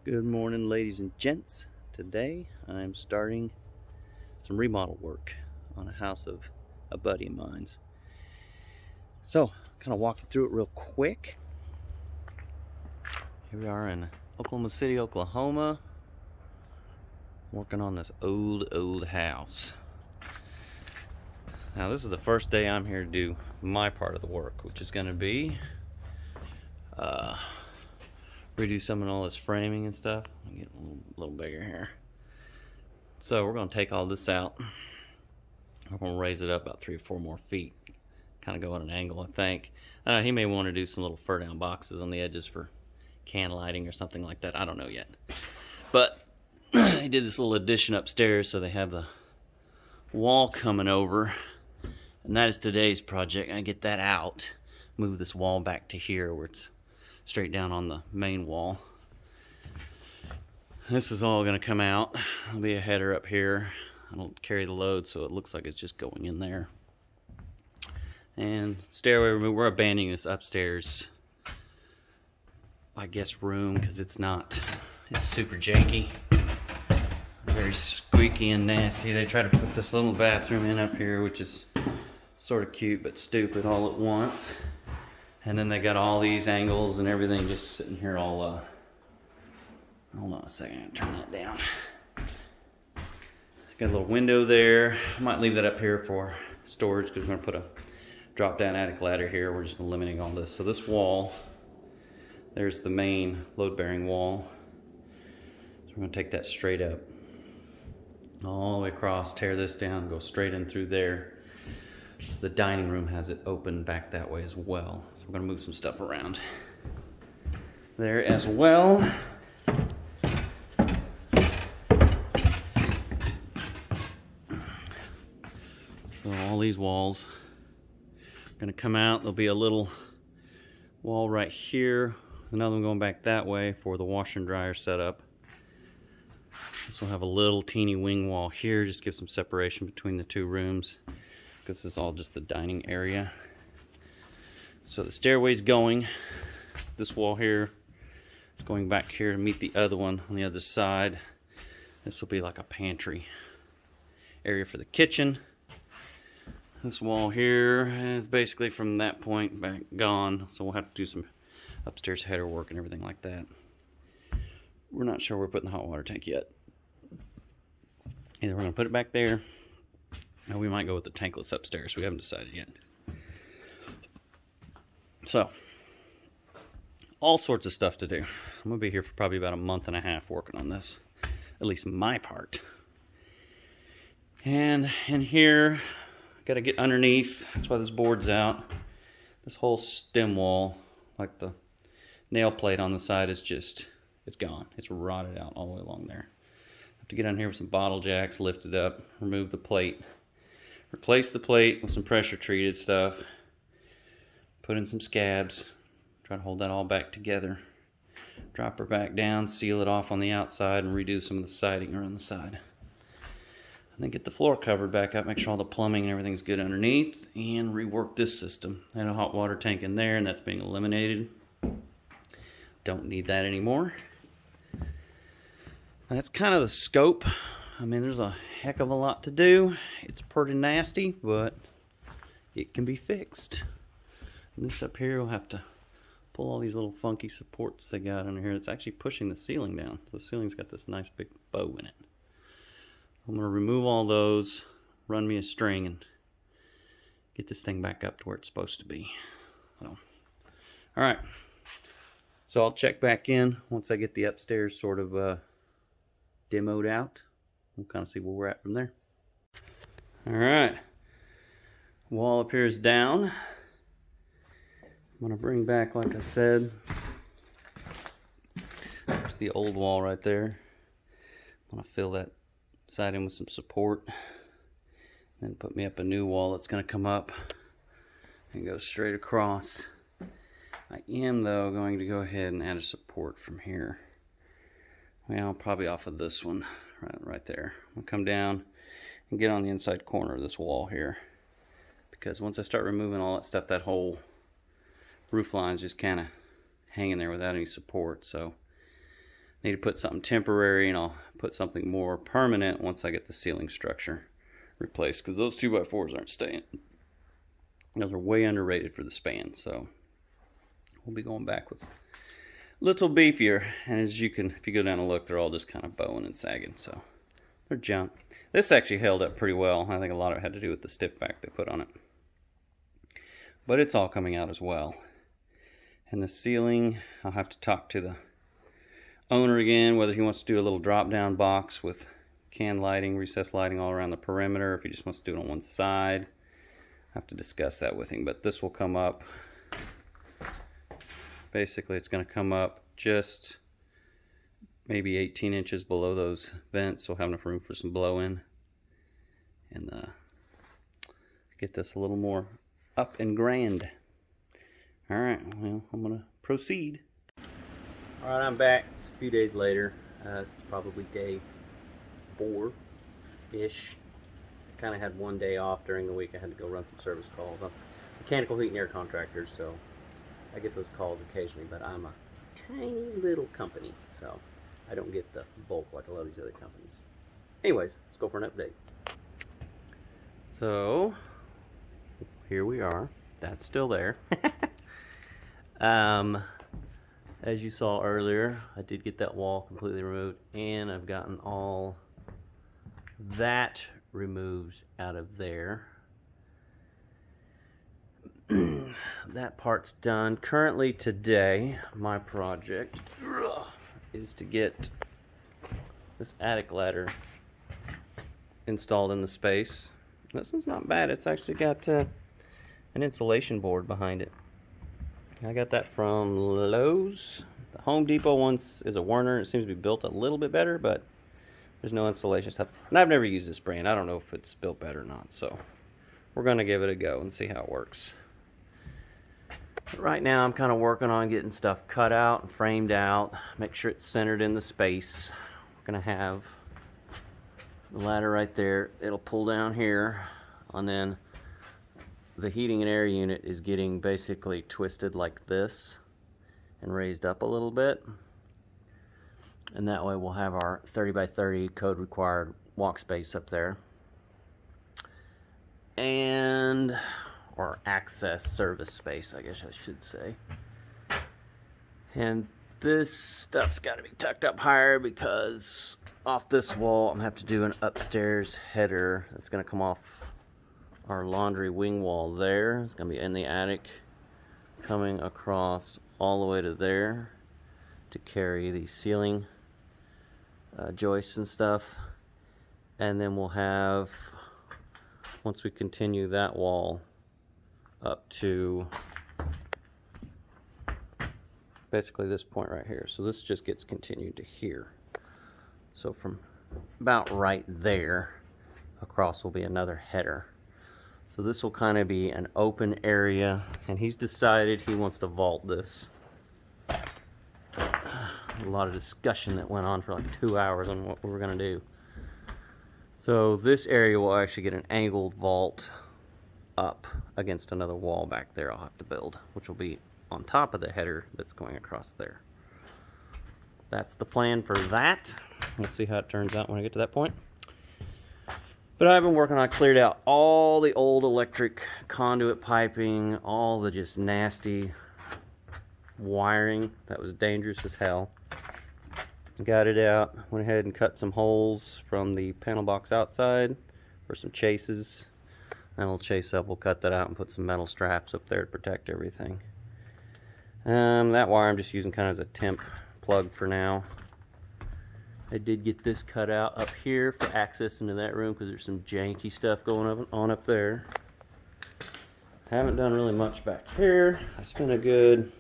Good morning, ladies and gents. Today I'm starting some remodel work on a house of a buddy of mine's. So, kind of walking through it real quick. Here we are in Oklahoma City, Oklahoma, working on this old house. Now, this is the first day I'm here to do my part of the work, which is going to be redo some of all this framing and stuff. I'll get a little bigger here. So we're going to take all this out. We're going to raise it up about 3 or 4 more feet. Kind of go at an angle, I think. He may want to do some little fur down boxes on the edges for can lighting or something like that. I don't know yet. But he did this little addition upstairs, so they have the wall coming over. And that is today's project. I get that out. Move this wall back to here where it's straight down on the main wall. This is all going to come out. There'll be a header up here. I don't carry the load, so it looks like it's just going in there. And stairway removal. We're abandoning this upstairs, I guess, room, because it's super janky, very squeaky and nasty. They try to put this little bathroom in up here, which is sort of cute but stupid all at once. And then they got all these angles and everything just sitting here all hold on a second, I'm gonna turn that down. Got a little window there. I might leave that up here for storage because we're gonna put a drop down attic ladder here. We're just eliminating all this. So this wall, there's the main load bearing wall. So we're gonna take that straight up, all the way across, tear this down, go straight in through there. The dining room has it open back that way as well. So we're gonna move some stuff around there as well. So all these walls are gonna come out. There'll be a little wall right here, another one going back that way for the washer and dryer setup. This will have a little teeny wing wall here, just give some separation between the 2 rooms. This is all just the dining area. So the stairway's going. This wall here is going back here to meet the other one on the other side. This will be like a pantry area for the kitchen. This wall here is basically from that point back gone, so we'll have to do some upstairs header work and everything like that. We're not sure where we're putting the hot water tank yet. Either we're going to put it back there, or we might go with the tankless upstairs. We haven't decided yet. So, all sorts of stuff to do. I'm going to be here for probably about a month and a half working on this. At least my part. And in here, got to get underneath. That's why this board's out. This whole stem wall, like the nail plate on the side, is just, it's gone. It's rotted out all the way along there. Have to get on here with some bottle jacks, lift it up, remove the plate. Replace the plate with some pressure treated stuff. Put in some scabs. Try to hold that all back together. Drop her back down, seal it off on the outside, and redo some of the siding around the side. And then get the floor covered back up, make sure all the plumbing and everything's good underneath, and rework this system. I had a hot water tank in there, and that's being eliminated. Don't need that anymore. And that's kind of the scope. I mean, there's a heck of a lot to do. It's pretty nasty, but it can be fixed. And this up here, we'll have to pull all these little funky supports they got under here. It's actually pushing the ceiling down. So the ceiling's got this nice big bow in it. I'm going to remove all those, run me a string, and get this thing back up to where it's supposed to be. So, alright. So I'll check back in once I get the upstairs sort of demoed out. We'll kind of see where we're at from there. Alright. Wall up here is down. I'm going to bring back, like I said, there's the old wall right there. I'm going to fill that side in with some support. Then put me up a new wall that's going to come up and go straight across. I am, though, going to go ahead and add a support from here. Well, probably off of this one. Right there. I'll come down and get on the inside corner of this wall here, because once I start removing all that stuff, that whole roof line's just kind of hanging there without any support. So Need to put something temporary, and I'll put something more permanent once I get the ceiling structure replaced, because those 2x4s aren't staying. Those are way underrated for the span, so we'll be going back with a little beefier. And as you can, if you go down and look, they're all just kind of bowing and sagging, so they're junk. This actually held up pretty well. I think a lot of it had to do with the stiff back they put on it, but it's all coming out as well. And the ceiling, I'll have to talk to the owner again, whether he wants to do a little drop down box with can lighting, recessed lighting all around the perimeter, if he just wants to do it on one side. I have to discuss that with him, but this will come up, basically it's going to come up just maybe 18 inches below those vents, so we'll have enough room for some blow in, and get this a little more up and grand. Alright, well, I'm going to proceed. Alright, I'm back. It's a few days later. This is probably day 4-ish. Kind of had one day off during the week. I had to go run some service calls. I'm a mechanical heat and air contractor, so I get those calls occasionally, but I'm a tiny little company, so I don't get the bulk like a lot of these other companies. Anyways, let's go for an update. So, here we are. That's still there. As you saw earlier, I did get that wall completely removed, and I've gotten all that removed out of there. That part's done. Currently today, my project is to get this attic ladder installed in the space. This one's not bad. It's actually got an insulation board behind it. I got that from Lowe's. The Home Depot one is a Werner. It seems to be built a little bit better, but there's no insulation stuff. And I've never used this brand. I don't know if it's built better or not. So we're going to give it a go and see how it works. But right now I'm kind of working on getting stuff cut out and framed out. Make sure it's centered in the space. We're going to have the ladder right there. It'll pull down here, and then the heating and air unit is getting basically twisted like this and raised up a little bit, and that way we'll have our 30 by 30 code required walk space up there, and or access service space, I guess I should say. And this stuff's got to be tucked up higher, because off this wall I'm gonna have to do an upstairs header that's gonna come off our laundry wing wall there. It's gonna be in the attic, coming across all the way to there to carry the ceiling joists and stuff. And then we'll have, once we continue that wall up to basically this point right here, so this just gets continued to here. So from about right there across will be another header. So this will kind of be an open area, and he's decided he wants to vault this. A lot of discussion that went on for like 2 hours on what we were going to do. So this area will actually get an angled vault up against another wall back there I'll have to build, which will be on top of the header that's going across there. That's the plan for that. We'll see how it turns out when I get to that point. But I've been working on, I cleared out all the old electric conduit piping, all the just nasty wiring that was dangerous as hell. Got it out, went ahead and cut some holes from the panel box outside for some chases. Then we'll chase up, we'll cut that out and put some metal straps up there to protect everything. That wire I'm just using kind of as a temp plug for now. I did get this cut out up here for access into that room, because there's some janky stuff going on up there. Haven't done really much back here. I spent a good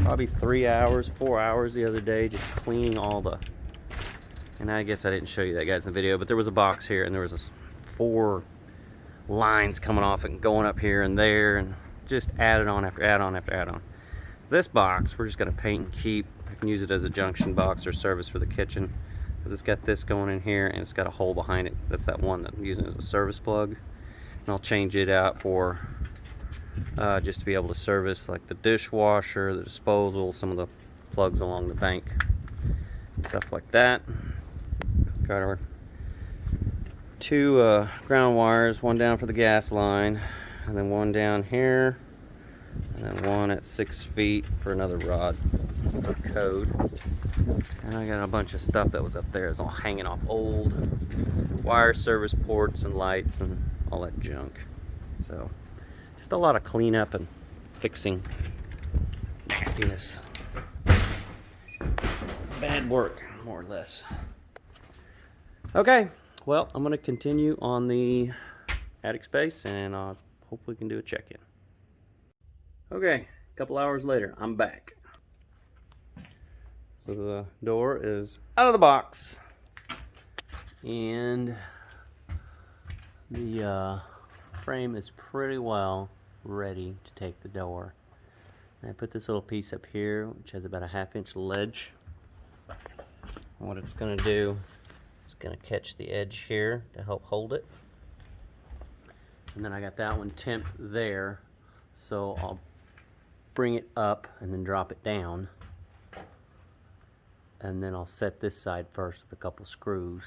probably 3 hours, 4 hours the other day just cleaning all the, and I guess I didn't show you that, guys, in the video, but there was a box here and there was 4 lines coming off and going up here and there, and just added on after add on after add on. This box we're just going to paint and keep. I can use it as a junction box or service for the kitchen, because it's got this going in here and it's got a hole behind it. That's that one that I'm using as a service plug, and I'll change it out for just to be able to service like the dishwasher, the disposal, some of the plugs along the bank, stuff like that. Got our two ground wires, one down for the gas line, and then one down here, and then one at 6 feet for another rod code. And I got a bunch of stuff that was up there. It's all hanging off old wire service ports and lights and all that junk. So just a lot of cleanup and fixing nastiness. Bad work, more or less. Okay, well, I'm going to continue on the attic space, and hopefully can do a check-in. Okay, a couple hours later, I'm back. So the door is out of the box, and the frame is pretty well ready to take the door. And I put this little piece up here, which has about a 1/2 inch ledge. And what it's going to do, it's going to catch the edge here to help hold it. And then I got that one temped there, so I'll bring it up and then drop it down. And then I'll set this side first with a couple screws.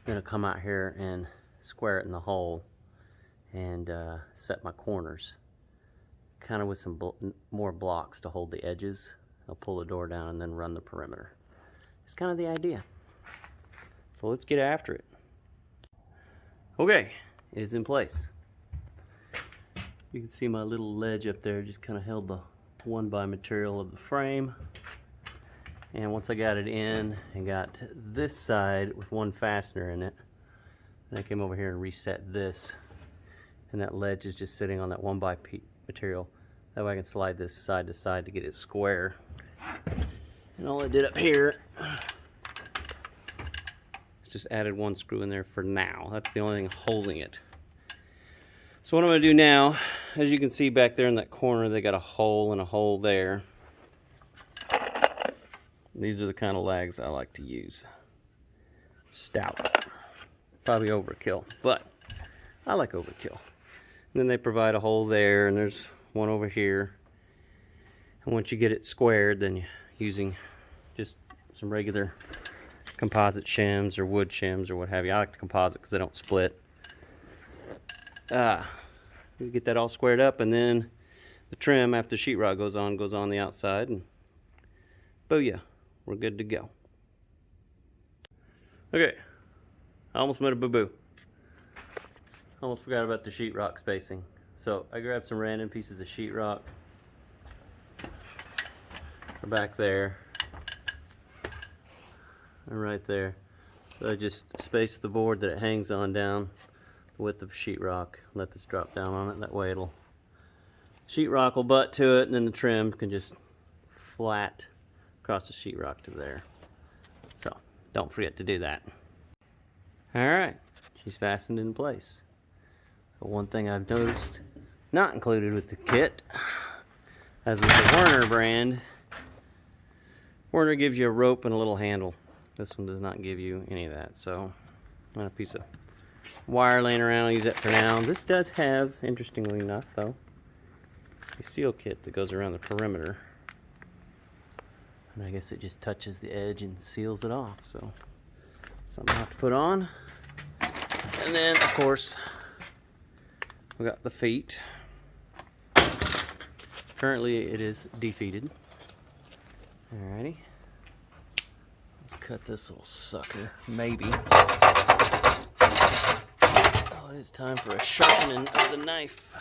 Then I'll come out here and square it in the hole and set my corners, kind of with some more blocks to hold the edges. I'll pull the door down and then run the perimeter. It's kind of the idea. So let's get after it. Okay, it is in place. You can see my little ledge up there just kind of held the 1x material of the frame. And once I got it in and got this side with one fastener in it, and I came over here and reset this, and that ledge is just sitting on that 1x material. That way I can slide this side to side to get it square. And all I did up here is just added one screw in there for now. That's the only thing holding it. So what I'm going to do now, as you can see back there in that corner, they got a hole and a hole there. These are the kind of lags I like to use. Stout. Probably overkill, but I like overkill. And then they provide a hole there, and there's one over here. And once you get it squared, then you're using just some regular composite shims or wood shims or what have you. I like the composite because they don't split. You get that all squared up, and then the trim after sheetrock goes on the outside, and booyah, we're good to go. Okay, I almost made a boo-boo. Almost forgot about the sheetrock spacing. So I grabbed some random pieces of sheetrock back there and right there. So I just spaced the board that it hangs on down the width of sheetrock. Let this drop down on it. That way it'll sheetrock will butt to it, and then the trim can just flat across the sheetrock to there. So don't forget to do that. Alright, she's fastened in place. So one thing I've noticed not included with the kit, as with the Werner brand, Werner gives you a rope and a little handle. This one does not give you any of that. So on a piece of wire laying around, I'll use that for now. This does have, interestingly enough though, a seal kit that goes around the perimeter. And I guess it just touches the edge and seals it off. So something I have to put on. And then of course we got the feet. Currently it is defeated. Alrighty. Let's cut this little sucker, maybe. Oh, it is time for a sharpening of the knife.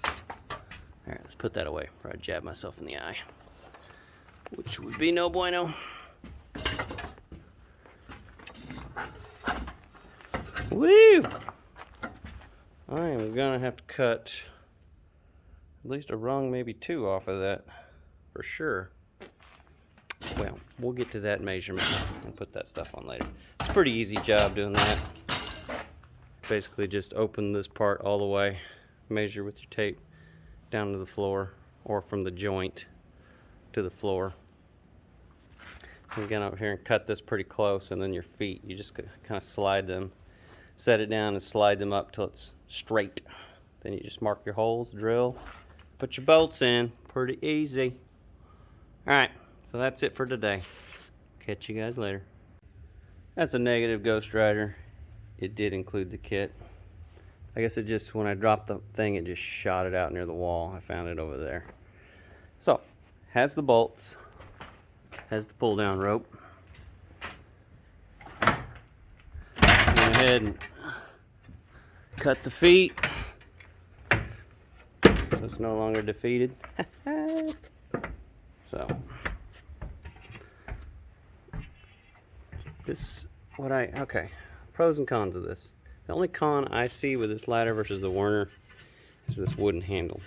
Alright, let's put that away before I jab myself in the eye, which would be no bueno. Woo! I am gonna have to cut at least a rung, maybe two off of that for sure. Well, we'll get to that measurement and put that stuff on later. It's a pretty easy job doing that. Basically just open this part all the way, measure with your tape down to the floor, or from the joint to the floor. And get over here and cut this pretty close, and then your feet, you just kind of slide them, set it down and slide them up till it's straight. Then you just mark your holes, drill, put your bolts in. Pretty easy. Alright, so that's it for today. Catch you guys later. That's a negative Ghost Rider. It did include the kit. I guess it just, when I dropped the thing, it just shot it out near the wall. I found it over there. So, has the bolts, has the pull down rope. Go ahead and cut the feet so it's no longer defeated. So, okay, pros and cons of this. The only con I see with this ladder versus the Werner is this wooden handle.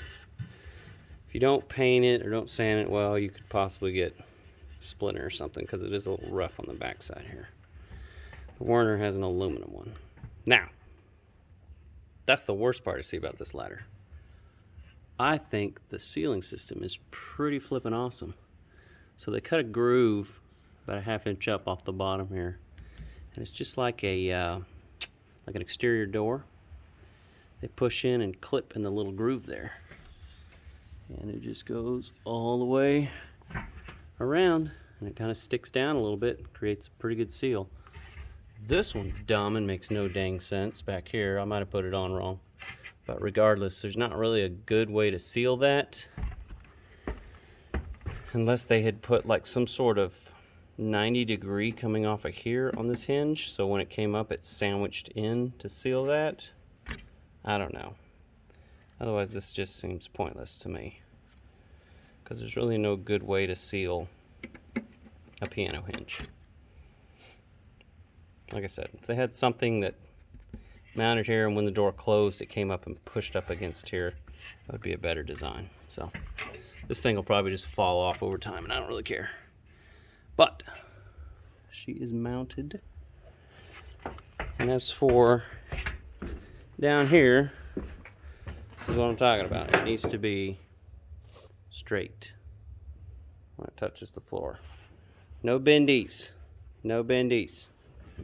If you don't paint it or don't sand it well, you could possibly get a splinter or something, because it is a little rough on the backside here. The Werner has an aluminum one. Now, that's the worst part to see about this ladder. I think the sealing system is pretty flippin' awesome. So they cut a groove about a 1/2 inch up off the bottom here, and it's just like a like an exterior door. They push in and clip in the little groove there, and it just goes all the way around, and it kind of sticks down a little bit, creates a pretty good seal. This one's dumb and makes no dang sense back here. I might have put it on wrong, but regardless, there's not really a good way to seal that unless they had put like some sort of 90-degree coming off of here on this hinge, so when it came up it sandwiched in to seal that. I don't know. Otherwise this just seems pointless to me, because there's really no good way to seal a piano hinge. Like I said, if they had something that mounted here and when the door closed it came up and pushed up against here, that would be a better design. So this thing will probably just fall off over time and I don't really care. But she is mounted. And as for down here, this is what I'm talking about. It needs to be straight when it touches the floor. No bendies. No bendies.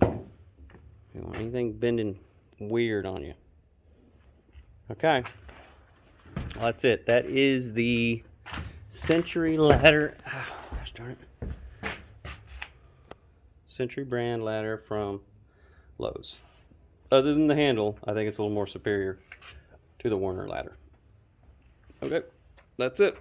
You don't want anything bending weird on you. Okay. Well, that's it. That is the Century ladder. Oh, gosh darn it. Century brand ladder from Lowe's. Other than the handle, I think it's a little more superior to the Werner ladder. Okay, that's it.